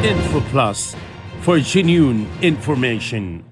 Info Plus for genuine information.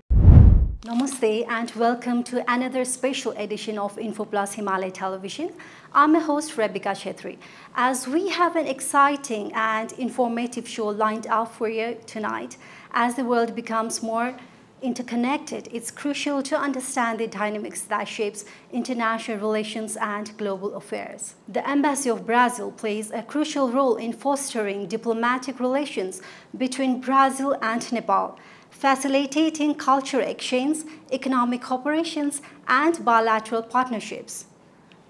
Namaste and welcome to another special edition of Info Plus Himalaya Television. I'm a host Rebecca Chetri. As we have an exciting and informative show lined up for you tonight, as the world becomes more interconnected, it's crucial to understand the dynamics that shapes international relations and global affairs. The Embassy of Brazil plays a crucial role in fostering diplomatic relations between Brazil and Nepal, facilitating cultural exchange, economic cooperations, and bilateral partnerships.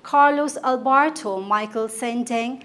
Carlos Alberto Michael Sendeng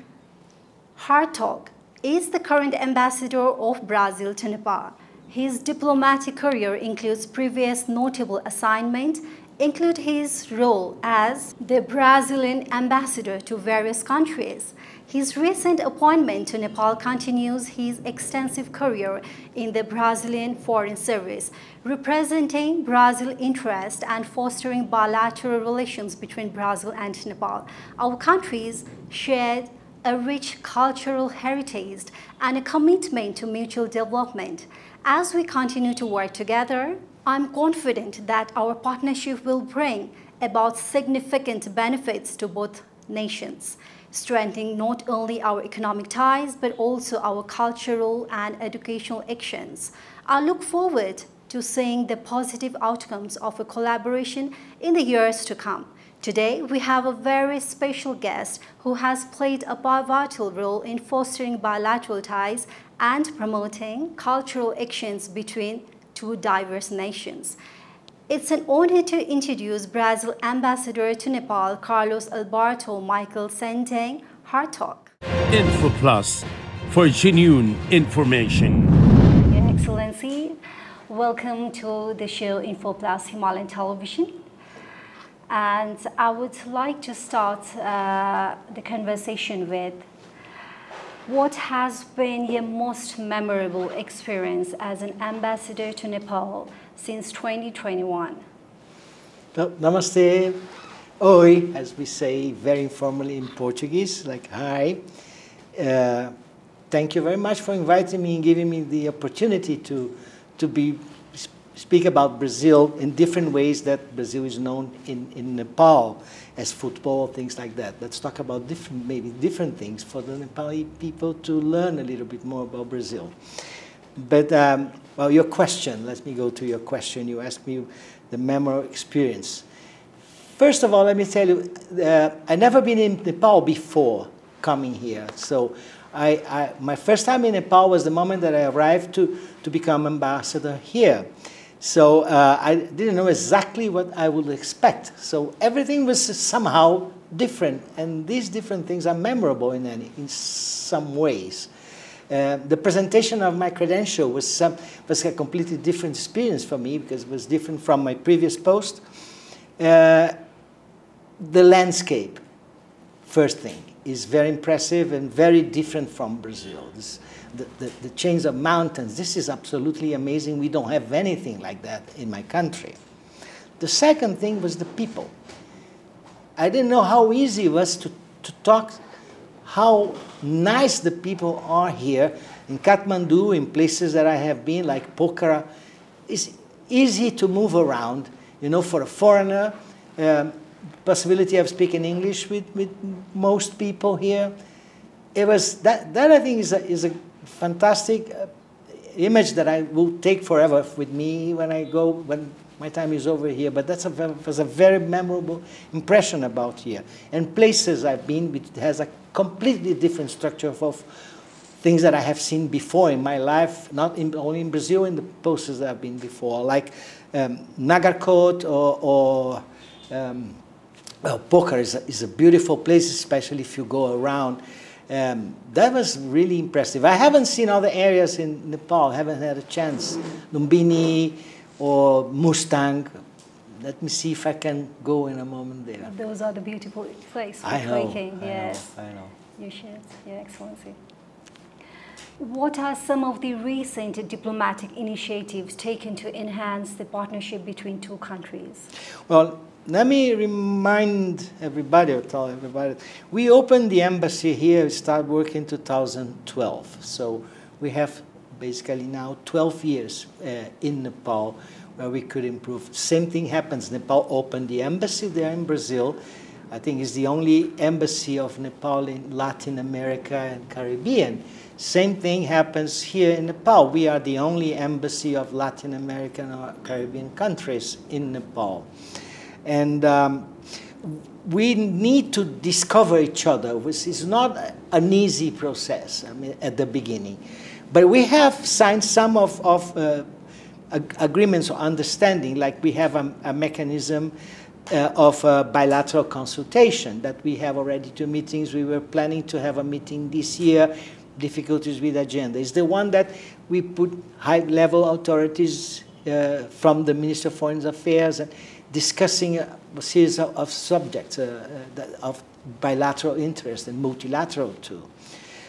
Hartog is the current ambassador of Brazil to Nepal. His diplomatic career includes previous notable assignments, include his role as the Brazilian ambassador to various countries. His recent appointment to Nepal continues his extensive career in the Brazilian Foreign Service, representing Brazil's interest and fostering bilateral relations between Brazil and Nepal. Our countries shared a rich cultural heritage and a commitment to mutual development. As we continue to work together, I'm confident that our partnership will bring about significant benefits to both nations, strengthening not only our economic ties but also our cultural and educational actions. I look forward to seeing the positive outcomes of a collaboration in the years to come. Today, we have a very special guest who has played a pivotal role in fostering bilateral ties and promoting cultural exchange between two diverse nations. It's an honor to introduce Brazil Ambassador to Nepal, Carlos Alberto Michael Sendeng Hartog. Info Plus for genuine information. Your Excellency, welcome to the show Info Plus Himalayan Television. And I would like to start the conversation with what has been your most memorable experience as an ambassador to Nepal since 2021? Namaste. Oi, as we say very informally in Portuguese, like hi. Thank you very much for inviting me and giving me the opportunity to speak about Brazil in different ways that Brazil is known in Nepal, as football, things like that. Let's talk about maybe different things for the Nepali people to learn a little bit more about Brazil. But, well, your question, let me go to your question. You asked me the memorable experience. First of all, let me tell you, I've never been in Nepal before coming here. So my first time in Nepal was the moment that I arrived to become ambassador here. So I didn't know exactly what I would expect. So everything was somehow different, and these different things are memorable in some ways. The presentation of my credential was a completely different experience for me because it was different from my previous post. The landscape, first thing, is very impressive and very different from Brazil. The chains of mountains, this is absolutely amazing. We don't have anything like that in my country. The second thing was the people. I didn't know how easy it was to talk, how nice the people are here. In Kathmandu, in places that I have been, like Pokhara, it's easy to move around. You know, for a foreigner, possibility of speaking English with most people here. It was that I think is a fantastic image that I will take forever with me when my time is over here. But that was a very memorable impression about here. And places I've been, which has a completely different structure of things that I have seen before in my life, not only in Brazil, in the places that I've been before, like Nagarkot or well, Pokhara is a beautiful place, especially if you go around. That was really impressive. I haven't seen other areas in Nepal, haven't had a chance. Lumbini or Mustang. Let me see if I can go in a moment there. Those are the beautiful places for trekking. Yes, I know. You should, Your Excellency. What are some of the recent diplomatic initiatives taken to enhance the partnership between two countries? Well, let me remind everybody, or tell everybody, we opened the embassy here, we started working in 2012. So we have basically now 12 years in Nepal, where we could improve. Same thing happens. Nepal opened the embassy there in Brazil. I think it's the only embassy of Nepal in Latin America and Caribbean. Same thing happens here in Nepal. We are the only embassy of Latin American or Caribbean countries in Nepal. And we need to discover each other, which is not an easy process, I mean, at the beginning. But we have signed some of agreements or understanding, like we have a mechanism of bilateral consultation that we have already 2 meetings. We were planning to have a meeting this year. Difficulties with agenda is the one that we put high-level authorities from the Minister of Foreign Affairs and discussing a series of subjects of bilateral interest and multilateral too.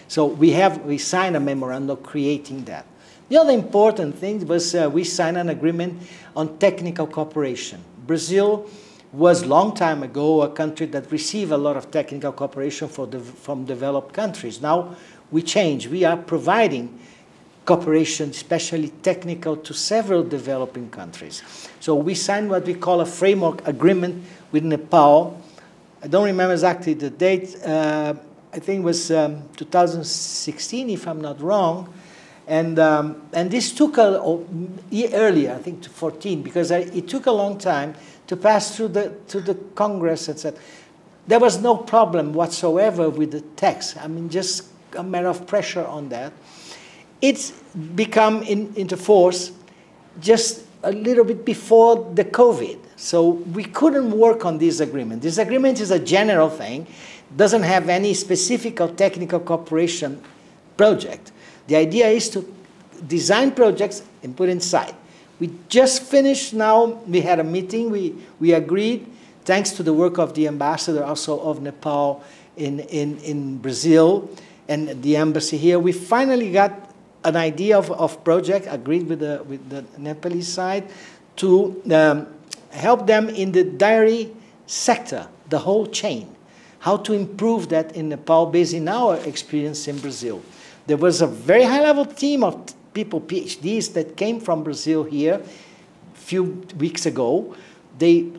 So we signed a memorandum creating that. The other important thing was we signed an agreement on technical cooperation. Brazil was long time ago a country that received a lot of technical cooperation from developed countries. Now we change. We are providing cooperation, especially technical, to several developing countries. So we signed what we call a framework agreement with Nepal. I don't remember exactly the date. I think it was 2016, if I'm not wrong. And this took a year earlier, I think to 14, because it took a long time to pass through the Congress, etc. There was no problem whatsoever with the text. I mean, just a matter of pressure on that. It's become into force just a little bit before the COVID. So we couldn't work on this agreement. This agreement is a general thing, doesn't have any specific or technical cooperation project. The idea is to design projects and put inside. We just finished now, we had a meeting, we agreed, thanks to the work of the ambassador also of Nepal in Brazil and the embassy here, we finally got an idea of project, agreed with the Nepalese side, to help them in the dairy sector, the whole chain. How to improve that in Nepal based on our experience in Brazil. There was a very high-level team of people, PhDs, that came from Brazil here a few weeks ago. They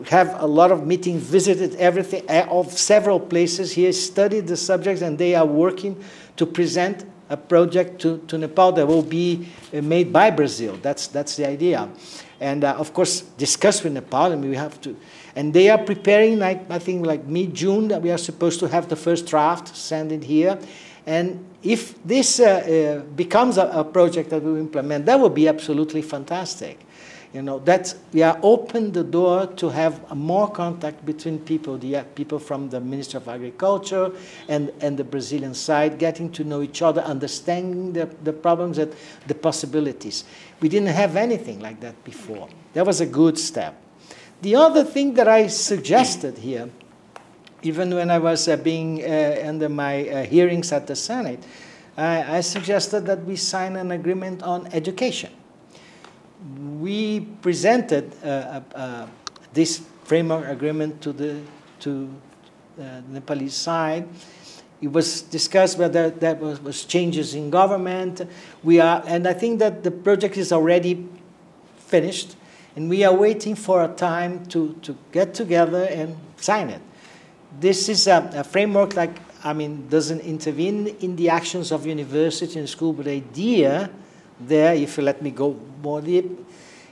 have a lot of meetings, visited everything, of several places here, studied the subjects, and they are working to present a project to Nepal that will be made by Brazil. That's the idea. And of course, discuss with Nepal, and we have to. And they are preparing, like, I think, like mid-June, that we are supposed to have the first draft, send it here. And if this becomes a project that we will implement, that would be absolutely fantastic. You know, that we are open the door to have more contact between people, the people from the Ministry of Agriculture and the Brazilian side, getting to know each other, understanding the problems and the possibilities. We didn't have anything like that before. That was a good step. The other thing that I suggested here, even when I was being under my hearings at the Senate, I suggested that we sign an agreement on education. We presented this framework agreement to the Nepalese side. It was discussed whether there was changes in government. And I think that the project is already finished, and we are waiting for a time to get together and sign it. This is a framework, like, I mean, doesn't intervene in the actions of university and school, but the idea there, if you let me go more deep,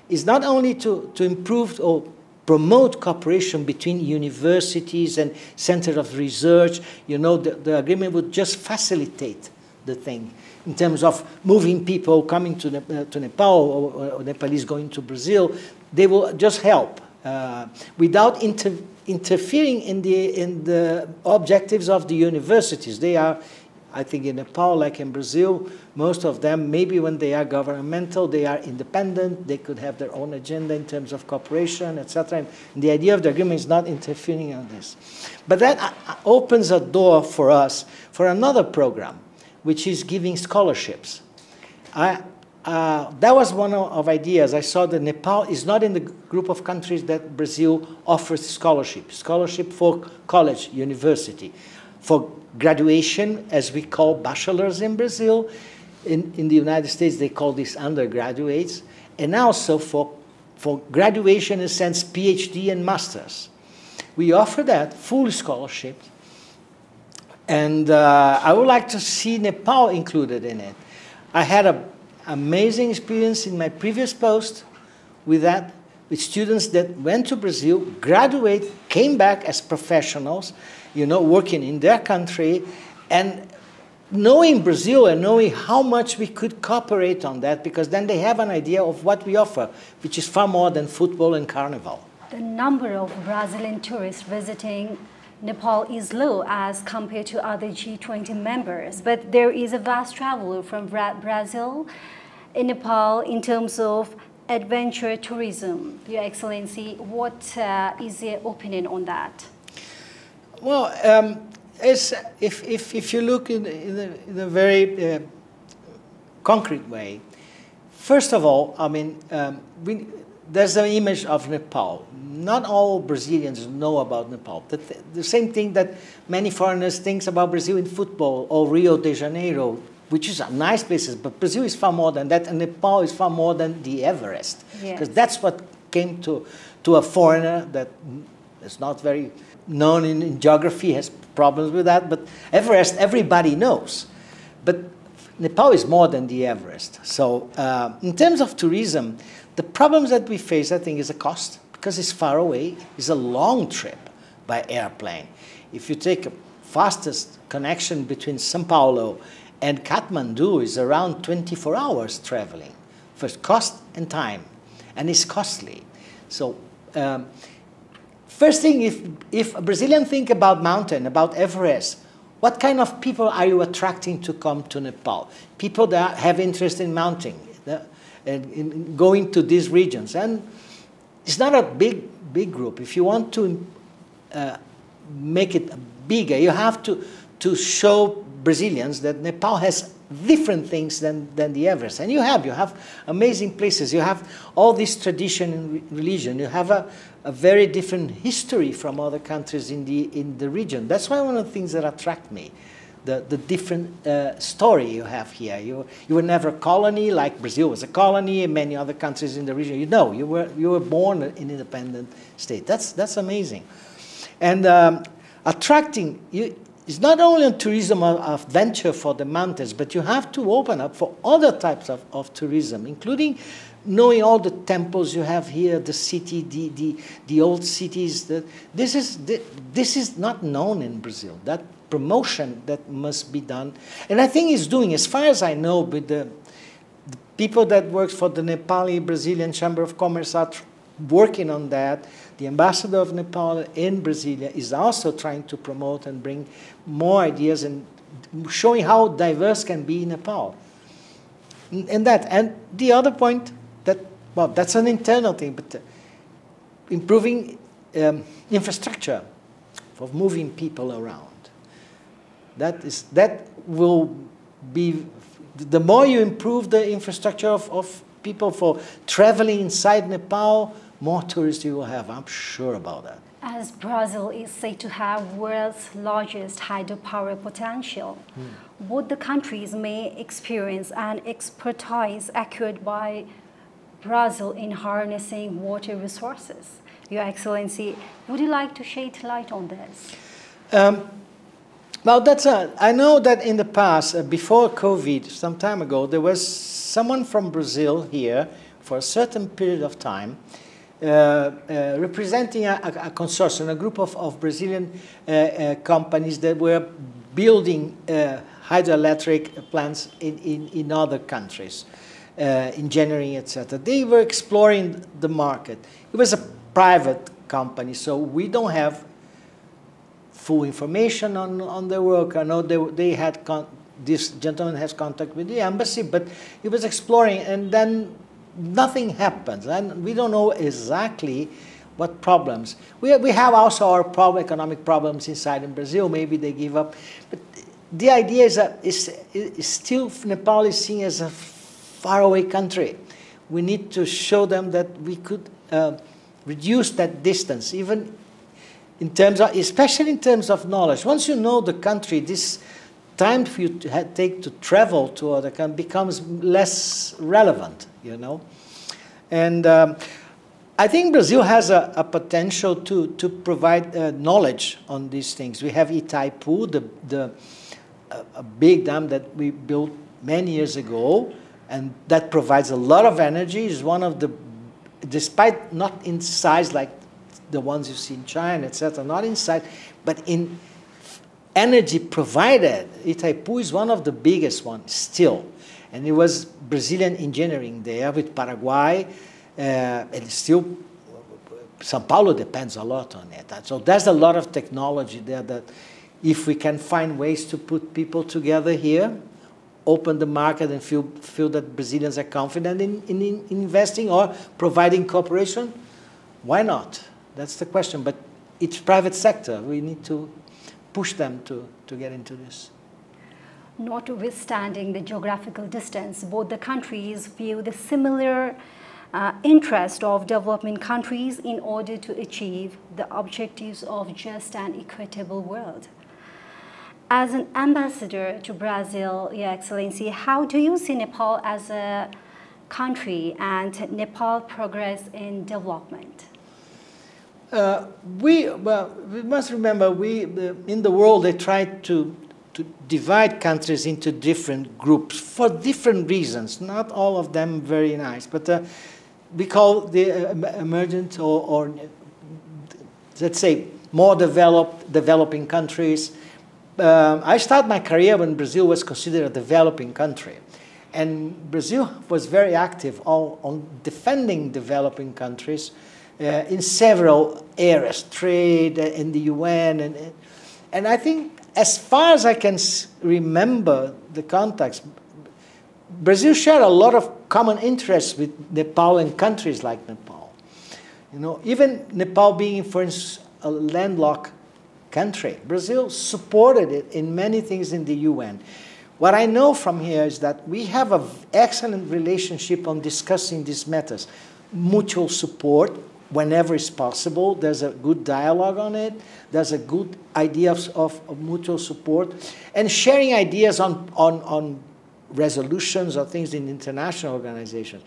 is not only to improve or promote cooperation between universities and centers of research. You know, the agreement would just facilitate the thing in terms of moving people coming to Nepal or Nepalese going to Brazil. They will just help without interfering in the objectives of the universities. They are, I think, in Nepal, like in Brazil, most of them, maybe when they are governmental, they are independent. They could have their own agenda in terms of cooperation, etc. And the idea of the agreement is not interfering on this. But that opens a door for us for another program, which is giving scholarships. That was one of ideas. I saw that Nepal is not in the group of countries that Brazil offers scholarship for college, university, for graduation, as we call bachelors in Brazil, In the United States, they call these undergraduates, and also for graduation, in a sense, PhD and masters. We offer that full scholarship, and I would like to see Nepal included in it. I had an amazing experience in my previous post with that, with students that went to Brazil, graduate, came back as professionals, you know, working in their country, and knowing Brazil and knowing how much we could cooperate on that, because then they have an idea of what we offer, which is far more than football and carnival. The number of Brazilian tourists visiting Nepal is low as compared to other G20 members, but there is a vast travel from Brazil in Nepal in terms of adventure tourism. Your Excellency, what is your opinion on that? Well, if you look in a very concrete way, first of all, I mean, there's an image of Nepal. Not all Brazilians know about Nepal. The same thing that many foreigners think about Brazil in football or Rio de Janeiro, which is a nice places, but Brazil is far more than that, and Nepal is far more than the Everest. Because that's what came to a foreigner that is not very known in geography, has problems with that, but Everest everybody knows. But Nepal is more than the Everest. So in terms of tourism, the problems that we face, I think, is the cost, because it's far away. It's a long trip by airplane. If you take a fastest connection between São Paulo and Kathmandu is around 24 hours traveling. First, cost and time, and it's costly. So first thing, if a Brazilian think about mountain, about Everest, what kind of people are you attracting to come to Nepal? People that have interest in mounting, and in going to these regions. And it's not a big group. If you want to make it bigger, you have to show Brazilians that Nepal has different things than the Everest. And you have amazing places. You have all this tradition and religion. You have a very different history from other countries in the region. That's why one of the things that attract me, the different story you have here. You were never a colony like Brazil was a colony, and many other countries in the region. You were born in an independent state. That's amazing. And attracting you. It's not only a tourism of venture for the mountains, but you have to open up for other types of tourism, including knowing all the temples you have here, the city, the old cities. This is not known in Brazil. That promotion that must be done. And I think it's doing, as far as I know, with the people that work for the Nepali Brazilian Chamber of Commerce are working on that. The ambassador of Nepal in Brasilia is also trying to promote and bring more ideas and showing how diverse can be Nepal. And the other point, that's an internal thing, but improving infrastructure for moving people around. That will be, the more you improve the infrastructure of people for traveling inside Nepal, more tourists you will have. I'm sure about that. As Brazil is said to have world's largest hydropower potential, both the countries may experience an expertise acquired by Brazil in harnessing water resources. Your Excellency, would you like to shed light on this? Well, I know that in the past, before COVID, some time ago, there was someone from Brazil here for a certain period of time, representing a consortium, a group of Brazilian companies that were building hydroelectric plants in other countries, engineering, etc. They were exploring the market. It was a private company, so we don't have full information on their work. I know they had this gentleman has contact with the embassy, but he was exploring, and then nothing happens, and we don't know exactly what problems. We have also our economic problems inside in Brazil. Maybe they give up, but the idea is that is still Nepal is seen as a faraway country. We need to show them that we could reduce that distance, even in terms of, especially in terms of knowledge. Once you know the country, this time for you to take to travel to other countries becomes less relevant, you know. And I think Brazil has a potential to provide knowledge on these things. We have Itaipu, a big dam that we built many years ago, and that provides a lot of energy. It's one of the, despite not in size like the ones you see in China, etc., not in size, but in energy provided, Itaipu is one of the biggest ones still. And it was Brazilian engineering there with Paraguay, and still São Paulo depends a lot on it. And so there's a lot of technology there that if we can find ways to put people together here, open the market and feel that Brazilians are confident in investing or providing cooperation, why not? That's the question. But it's private sector. We need to push them to get into this. Notwithstanding the geographical distance, both the countries view the similar interest of developing countries in order to achieve the objectives of just and equitable world. As an ambassador to Brazil, Your Excellency, how do you see Nepal as a country and Nepal progress in development? We must remember, in the world they try to divide countries into different groups for different reasons, not all of them very nice, but we call the emergent or let's say more developing countries. I started my career when Brazil was considered a developing country, and Brazil was very active on defending developing countries in several areas, trade, in the UN, and I think as far as I can remember the context, Brazil shared a lot of common interests with Nepal and countries like Nepal. You know, even Nepal being, for instance, a landlocked country, Brazil supported it in many things in the UN. What I know from here is that we have an excellent relationship on discussing these matters. Mutual support whenever it's possible. There's a good dialogue on it. There's a good idea of mutual support. And sharing ideas on resolutions or things in international organizations.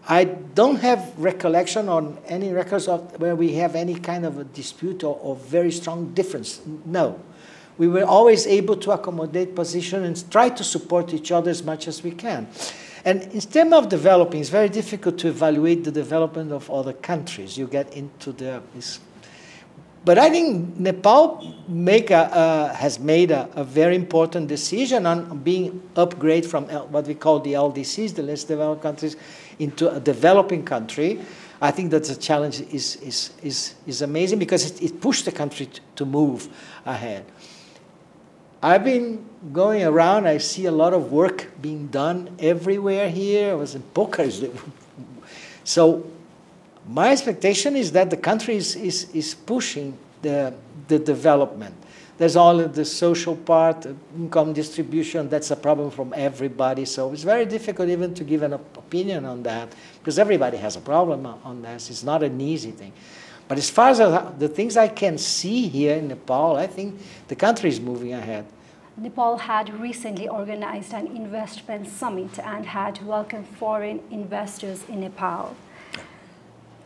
I don't have recollection on any records of where we have any kind of a dispute or very strong difference. No. We were always able to accommodate positions and try to support each other as much as we can. And in terms of developing, it's very difficult to evaluate the development of other countries. You get into this. But I think Nepal has made a very important decision on being upgraded from what we call the LDCs, the less developed countries, into a developing country. I think that the challenge is amazing because it pushed the country to move ahead. I've been going around. I see a lot of work being done everywhere here. I was in Bucharest. So my expectation is that the country is pushing the development. There's all of the social part, income distribution. That's a problem from everybody. So it's very difficult even to give an opinion on that because everybody has a problem on this. It's not an easy thing. But as far as the things I can see here in Nepal, I think the country is moving ahead. Nepal had recently organized an investment summit and had welcomed foreign investors in Nepal.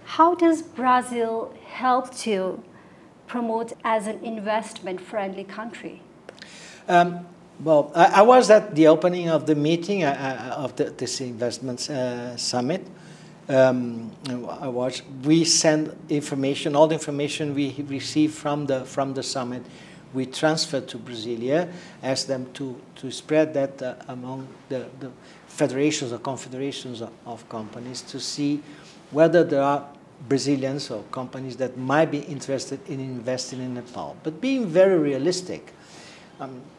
How does Brazil help to promote as an investment-friendly country? Well, I was at the opening of the meeting of this investment summit. We send information, all the information we receive from the summit, we transfer to Brasilia, ask them to spread that among the federations or confederations of companies to see whether there are Brazilians or companies that might be interested in investing in Nepal. But being very realistic,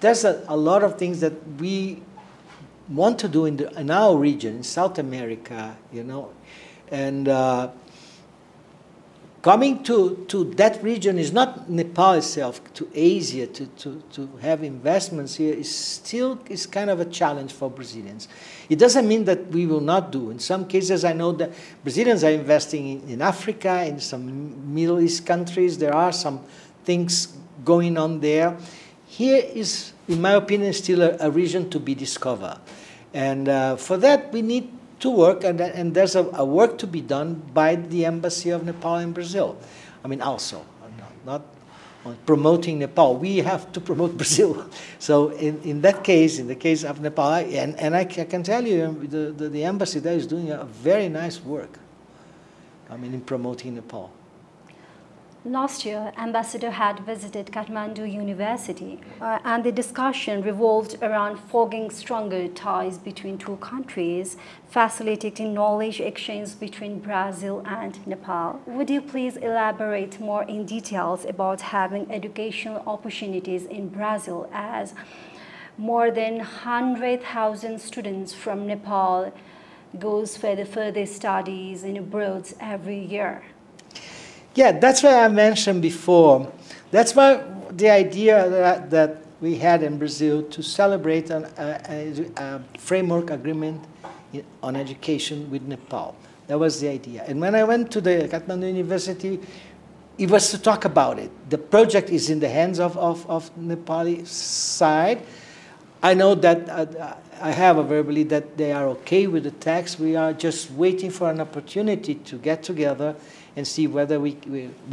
there's a lot of things that we want to do in our region, in South America, you know, and coming to that region is not Nepal itself, to Asia, to have investments here is kind of a challenge for Brazilians. It doesn't mean that we will not do. In some cases, I know that Brazilians are investing in Africa, in some Middle East countries. There are some things going on there. here is, in my opinion, still a region to be discovered. And for that, we need to work, and there's a work to be done by the Embassy of Nepal in Brazil. I mean, also, not on promoting Nepal. We have to promote Brazil. So in that case, in the case of Nepal, and I can tell you, the embassy there is doing a very nice work, I mean, in promoting Nepal. Last year, Ambassador had visited Kathmandu University, and the discussion revolved around forging stronger ties between two countries, facilitating knowledge exchange between Brazil and Nepal. Would you please elaborate more in details about having educational opportunities in Brazil, as more than 100,000 students from Nepal goes for the further studies in abroad every year? Yeah, that's what I mentioned before. That's why the idea that we had in Brazil to celebrate a framework agreement on education with Nepal. That was the idea. And when I went to the Kathmandu University, it was to talk about it. The project is in the hands of Nepali side. I know that I have a verbally that they are okay with the text. We are just waiting for an opportunity to get together and see whether we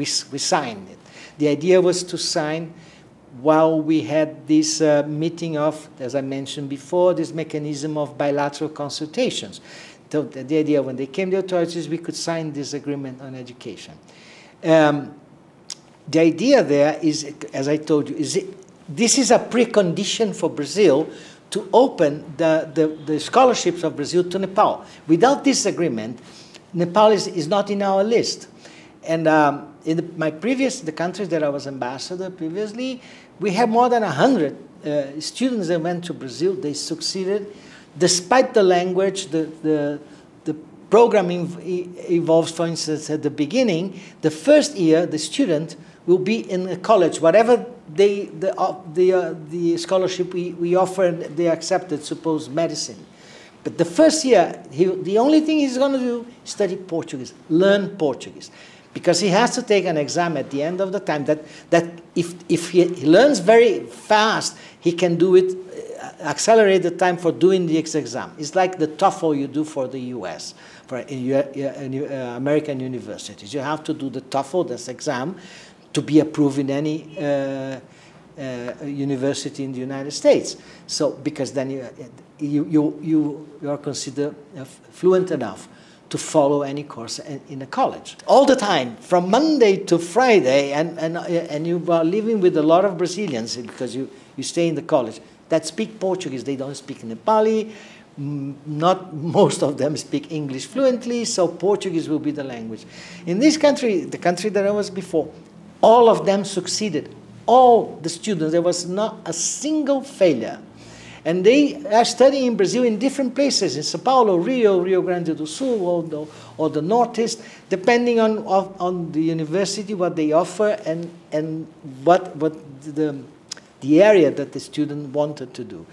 sign it. The idea was to sign while we had this meeting of, as I mentioned before, this mechanism of bilateral consultations. So the idea when they came, the authorities, we could sign this agreement on education. The idea there is, as I told you, this is a precondition for Brazil to open the scholarships of Brazil to Nepal. Without this agreement, Nepal is not in our list. And in the countries that I was ambassador previously, we have more than 100 students that went to Brazil. They succeeded, despite the language, the programming evolves. For instance, at the beginning, the first year, the student will be in a college, whatever the scholarship we offer, they accepted, suppose medicine. But the first year, the only thing he's going to do is study Portuguese, learn Portuguese. Because he has to take an exam at the end of the time that if he learns very fast, he can do it, accelerate the time for doing the exam. It's like the TOEFL you do for the US, for American universities. You have to do the TOEFL, this exam, to be approved in any university in the United States. So, because then you are considered fluent enough to follow any course in a college. All the time, from Monday to Friday, and you are living with a lot of Brazilians because you stay in the college that speak Portuguese. They don't speak Nepali. Not most of them speak English fluently, so Portuguese will be the language. In this country, the country that I was before, all of them succeeded. All the students, there was not a single failure. And they are studying in Brazil in different places, in Sao Paulo, Rio Grande do Sul, or the Northeast, depending on the university, what they offer, and what the area that the student wanted to do.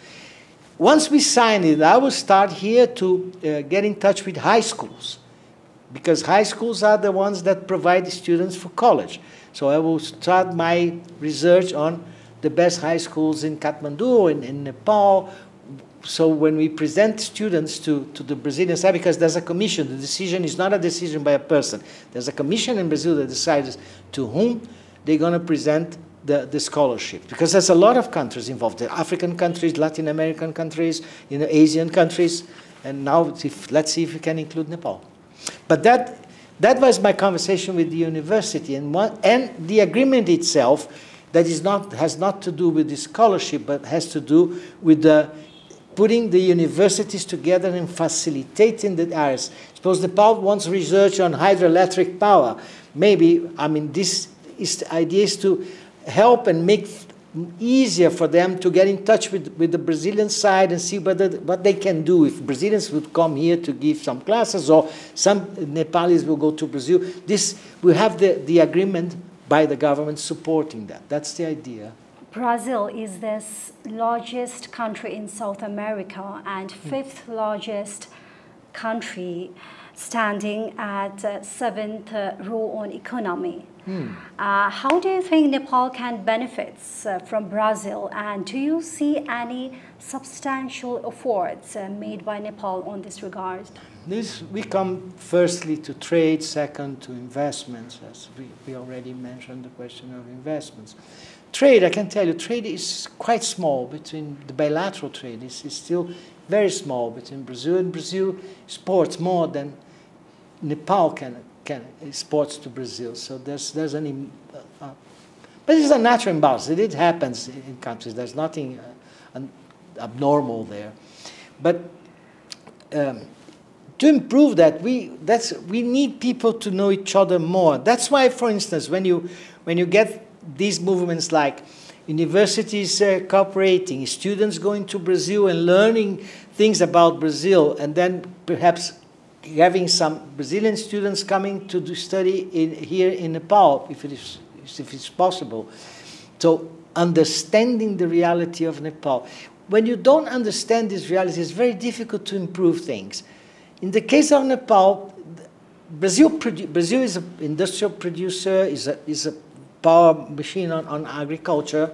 Once we sign it, I will start here to get in touch with high schools, because high schools are the ones that provide the students for college. So I will start my research on the best high schools in Kathmandu, in Nepal. So when we present students to the Brazilian side, because there's a commission, the decision is not a decision by a person. There's a commission in Brazil that decides to whom they're going to present the scholarship. Because there's a lot of countries involved, the African countries, Latin American countries, Asian countries, and now let's see if we can include Nepal. But that was my conversation with the university, and the agreement itself. That has not to do with the scholarship, but has to do with putting the universities together and facilitating the areas. Suppose Nepal wants research on hydroelectric power. Maybe, I mean, the idea is to help and make easier for them to get in touch with the Brazilian side and see what they can do. If Brazilians would come here to give some classes, or some Nepalis will go to Brazil, we have the agreement by the government supporting that. That's the idea. Brazil is the largest country in South America and fifth largest country, standing at 7th row on economy. How do you think Nepal can benefit from Brazil, and do you see any substantial efforts made by Nepal on this regard? We come firstly to trade, second to investments, as we already mentioned the question of investments. Trade, I can tell you, trade is quite small between the bilateral trade. Is still very small between Brazil, and Brazil exports more than Nepal can exports to Brazil. So there's an but it's a natural imbalance. It happens in countries. There's nothing abnormal there. But to improve that, we need people to know each other more. That's why, for instance, when you get these movements like universities cooperating, students going to Brazil and learning things about Brazil, and then perhaps having some Brazilian students coming to study here in Nepal, if it's possible. So understanding the reality of Nepal. When you don't understand this reality, it's very difficult to improve things. In the case of Nepal, Brazil is an industrial producer, is a power machine on agriculture.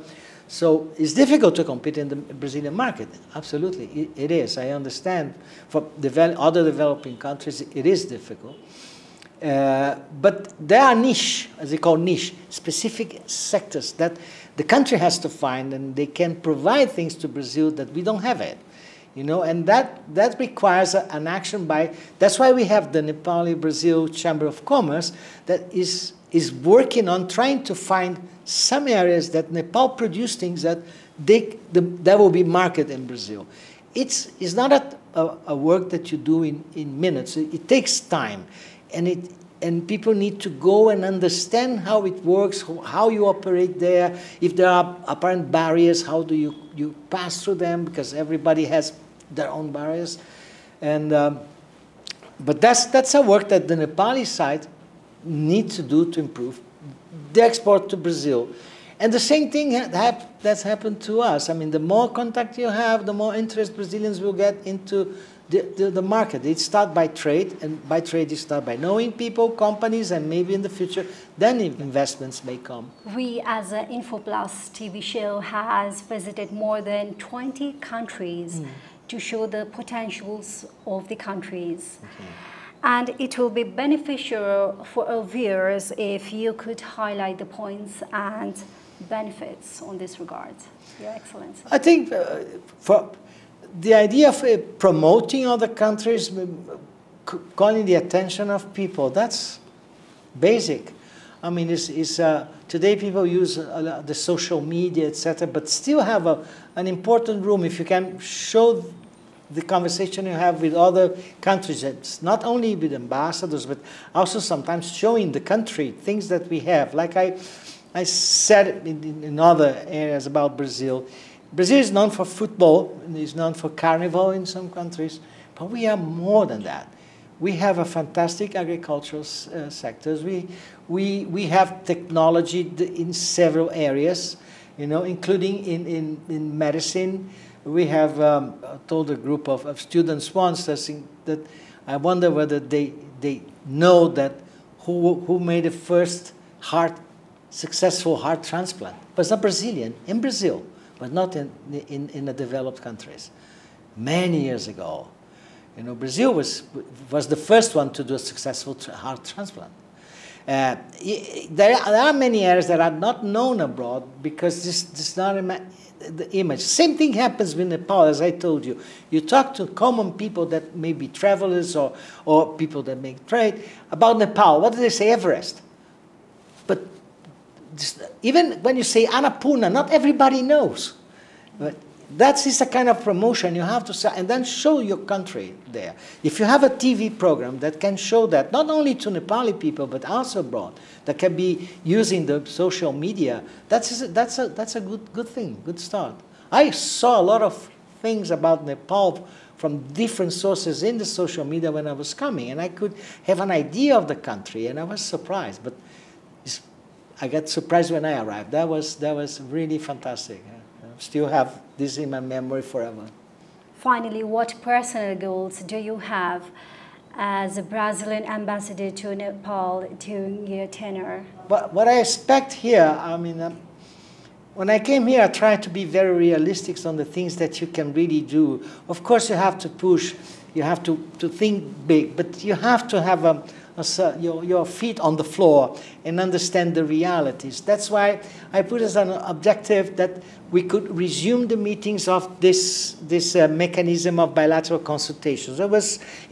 So it's difficult to compete in the Brazilian market. Absolutely, it is. I understand. For other developing countries, it is difficult. But there are niche, as they call niche, specific sectors that the country has to find, and they can provide things to Brazil that we don't have it. You know, and that requires an action by. That's why we have the Nepali-Brazil Chamber of Commerce that is working on trying to find some areas that Nepal produce things that that will be marketed in Brazil. It's not a work that you do in minutes. It takes time, and people need to go and understand how it works, how you operate there. If there are apparent barriers, how do you pass through them? Because everybody has their own barriers, and but that's a work that the Nepali side need to do to improve the export to Brazil. And the same thing that's happened to us. I mean, the more contact you have, the more interest Brazilians will get into the market. It starts by trade, and by trade you start by knowing people, companies, and maybe in the future, then investments may come. We, as an InfoPlus TV show, has visited more than 20 countries to show the potentials of the countries. Okay. And it will be beneficial for our viewers if you could highlight the points and benefits on this regard, Your Excellency. I think for the idea of promoting other countries, calling the attention of people, that's basic. I mean, today people use the social media, etc., but still have an important room if you can show the conversation you have with other countries. It's not only with ambassadors, but also sometimes showing the country things that we have. Like I said in other areas about Brazil. Brazil is known for football, and is known for carnival in some countries, but we are more than that. We have a fantastic agricultural sectors. We have technology in several areas, you know, including in medicine. We have told a group of students once that I wonder whether they know that who made the first successful heart transplant. It was a Brazilian in Brazil, but not in the developed countries. Many years ago, you know, Brazil was the first one to do a successful heart transplant. There are many areas that are not known abroad because this is not the image. Same thing happens with Nepal, as I told you. You talk to common people that may be travelers or people that make trade about Nepal. What do they say? Everest. But even when you say Annapurna, not everybody knows. But that is a kind of promotion you have to say, and then show your country there. If you have a TV program that can show that, not only to Nepali people, but also abroad, that can be using the social media, that's a good thing, good start. I saw a lot of things about Nepal from different sources in the social media when I was coming, and I could have an idea of the country, and I was surprised. But I got surprised when I arrived. That was really fantastic. Still have this in my memory forever. Finally, what personal goals do you have as a Brazilian ambassador to Nepal during your tenure? But what I expect here, I mean, when I came here, I tried to be very realistic on the things that you can really do. Of course, you have to push, you have to think big, but you have to have your feet on the floor and understand the realities. That's why I put as an objective that we could resume the meetings of this mechanism of bilateral consultations. It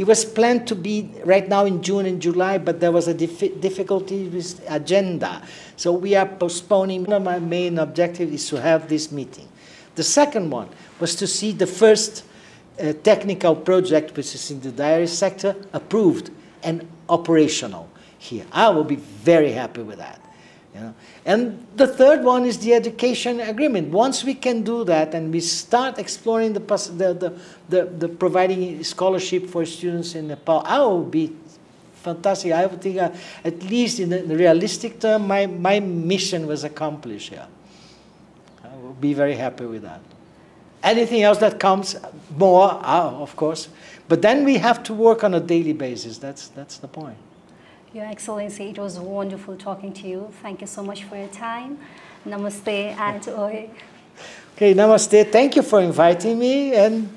was planned to be right now in June and July, but there was a difficulty with agenda. So we are postponing. One of my main objectives is to have this meeting. The second one was to see the first technical project, which is in the dairy sector, approved and operational here. I will be very happy with that. You know? And the third one is the education agreement. Once we can do that and we start exploring the providing scholarship for students in Nepal, I will be fantastic. I would think at least in the realistic term, my mission was accomplished here. I will be very happy with that. Anything else that comes, more, of course. But then we have to work on a daily basis. That's the point. Your Excellency, it was wonderful talking to you. Thank you so much for your time. Namaste and oi. Okay, namaste. Thank you for inviting me and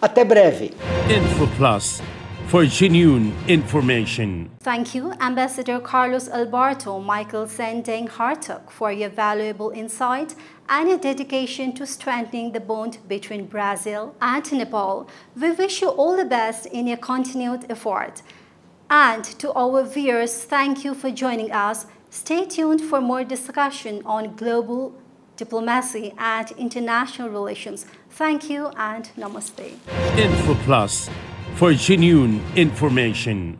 até breve. InfoPlus, for genuine information. Thank you, Ambassador Carlos Alberto Michael Sendeng Hartog, for your valuable insight and your dedication to strengthening the bond between Brazil and Nepal. We wish you all the best in your continued effort. And to our viewers, thank you for joining us. Stay tuned for more discussion on global diplomacy and international relations. Thank you and namaste. InfoPlus, for genuine information.